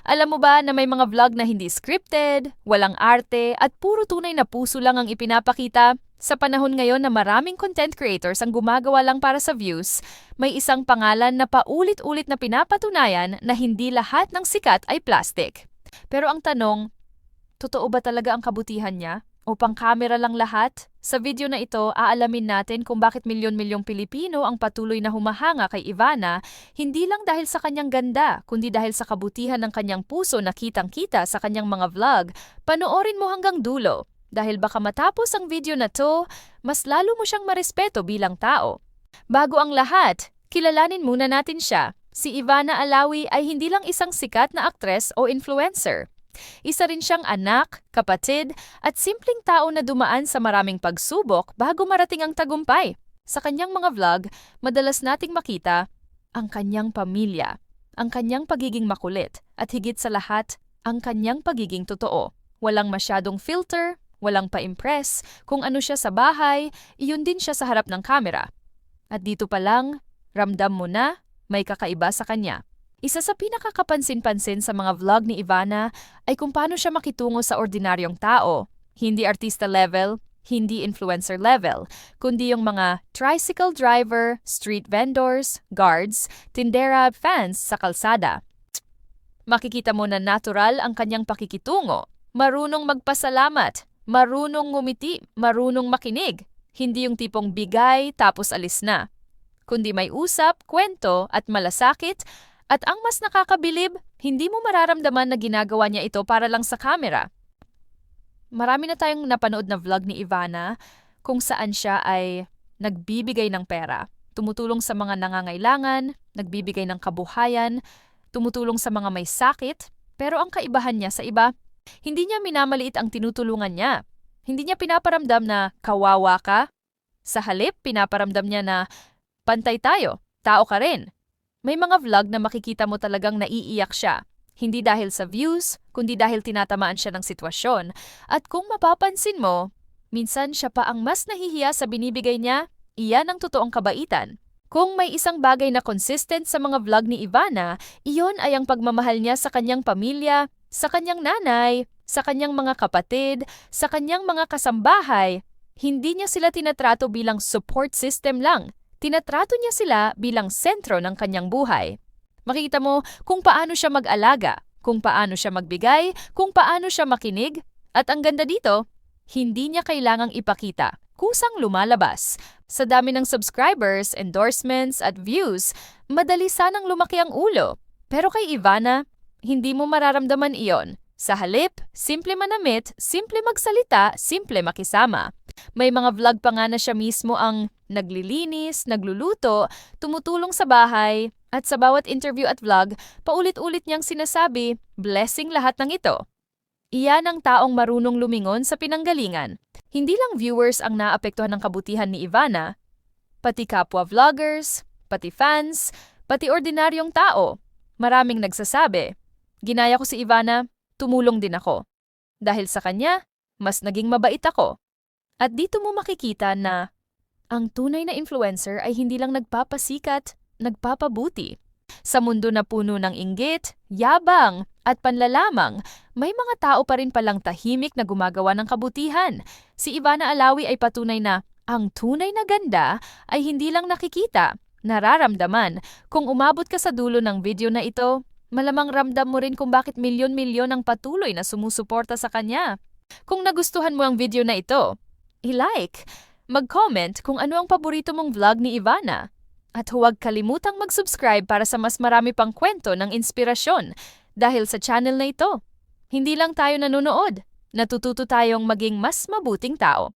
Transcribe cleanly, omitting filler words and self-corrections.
Alam mo ba na may mga vlog na hindi scripted, walang arte, at puro tunay na puso lang ang ipinapakita? Sa panahon ngayon na maraming content creators ang gumagawa lang para sa views, may isang pangalan na paulit-ulit na pinapatunayan na hindi lahat ng sikat ay plastic. Pero ang tanong, totoo ba talaga ang kabutihan niya? O pang-camera lang lahat? Sa video na ito, aalamin natin kung bakit milyon-milyong Pilipino ang patuloy na humahanga kay Ivana, hindi lang dahil sa kanyang ganda, kundi dahil sa kabutihan ng kanyang puso na kitang-kita sa kanyang mga vlog. Panoorin mo hanggang dulo, dahil baka matapos ang video na to, mas lalo mo siyang marespeto bilang tao. Bago ang lahat, kilalanin muna natin siya. Si Ivana Alawi ay hindi lang isang sikat na aktres o influencer. Isa rin siyang anak, kapatid, at simpleng tao na dumaan sa maraming pagsubok bago marating ang tagumpay. Sa kanyang mga vlog, madalas nating makita ang kanyang pamilya, ang kanyang pagiging makulit, at higit sa lahat, ang kanyang pagiging totoo. Walang masyadong filter, walang pa-impress, kung ano siya sa bahay, iyon din siya sa harap ng kamera. At dito pa lang, ramdam mo na may kakaiba sa kanya. Isa sa pinakakapansin-pansin sa mga vlog ni Ivana ay kung paano siya makitungo sa ordinaryong tao. Hindi artista level, hindi influencer level, kundi yung mga tricycle driver, street vendors, guards, tindera, fans sa kalsada. Makikita mo na natural ang kanyang pakikitungo. Marunong magpasalamat, marunong ngumiti, marunong makinig. Hindi yung tipong bigay tapos alis na. Kundi may usap, kwento at malasakit. At ang mas nakakabilib, hindi mo mararamdaman na ginagawa niya ito para lang sa camera. Marami na tayong napanood na vlog ni Ivana kung saan siya ay nagbibigay ng pera, tumutulong sa mga nangangailangan, nagbibigay ng kabuhayan, tumutulong sa mga may sakit, pero ang kaibahan niya sa iba, hindi niya minamaliit ang tinutulungan niya. Hindi niya pinaparamdam na kawawa ka. Sa halip, pinaparamdam niya na pantay tayo, tao ka rin. May mga vlog na makikita mo talagang naiiyak siya. Hindi dahil sa views, kundi dahil tinatamaan siya ng sitwasyon. At kung mapapansin mo, minsan siya pa ang mas nahihiya sa binibigay niya, iyan ang totoong kabaitan. Kung may isang bagay na consistent sa mga vlog ni Ivana, iyon ay ang pagmamahal niya sa kanyang pamilya, sa kanyang nanay, sa kanyang mga kapatid, sa kanyang mga kasambahay. Hindi niya sila tinatrato bilang support system lang. Tinatrato niya sila bilang sentro ng kanyang buhay. Makikita mo kung paano siya mag-alaga, kung paano siya magbigay, kung paano siya makinig. At ang ganda dito, hindi niya kailangang ipakita. Kusang lumalabas. Sa dami ng subscribers, endorsements at views, madali sanang lumaki ang ulo. Pero kay Ivana, hindi mo mararamdaman iyon. Sa halip, simple manamit, simple magsalita, simple makisama. May mga vlog pa nga na siya mismo ang naglilinis, nagluluto, tumutulong sa bahay, at sa bawat interview at vlog, paulit-ulit niyang sinasabi, blessing lahat ng ito. Iyan ang taong marunong lumingon sa pinanggalingan. Hindi lang viewers ang naapektuhan ng kabutihan ni Ivana, pati kapwa vloggers, pati fans, pati ordinaryong tao. Maraming nagsasabi, ginaya ko si Ivana, tumulong din ako. Dahil sa kanya, mas naging mabait ako. At dito mo makikita na ang tunay na influencer ay hindi lang nagpapasikat, nagpapabuti. Sa mundo na puno ng inggit, yabang, at panlalamang, may mga tao pa rin palang tahimik na gumagawa ng kabutihan. Si Ivana Alawi ay patunay na ang tunay na ganda ay hindi lang nakikita, nararamdaman. Kung umabot ka sa dulo ng video na ito, malamang ramdam mo rin kung bakit milyon-milyon ang patuloy na sumusuporta sa kanya. Kung nagustuhan mo ang video na ito, i-like, mag-comment kung ano ang paborito mong vlog ni Ivana. At huwag kalimutang mag-subscribe para sa mas marami pang kwento ng inspirasyon. Dahil sa channel na ito, hindi lang tayo nanonood, natututo tayong maging mas mabuting tao.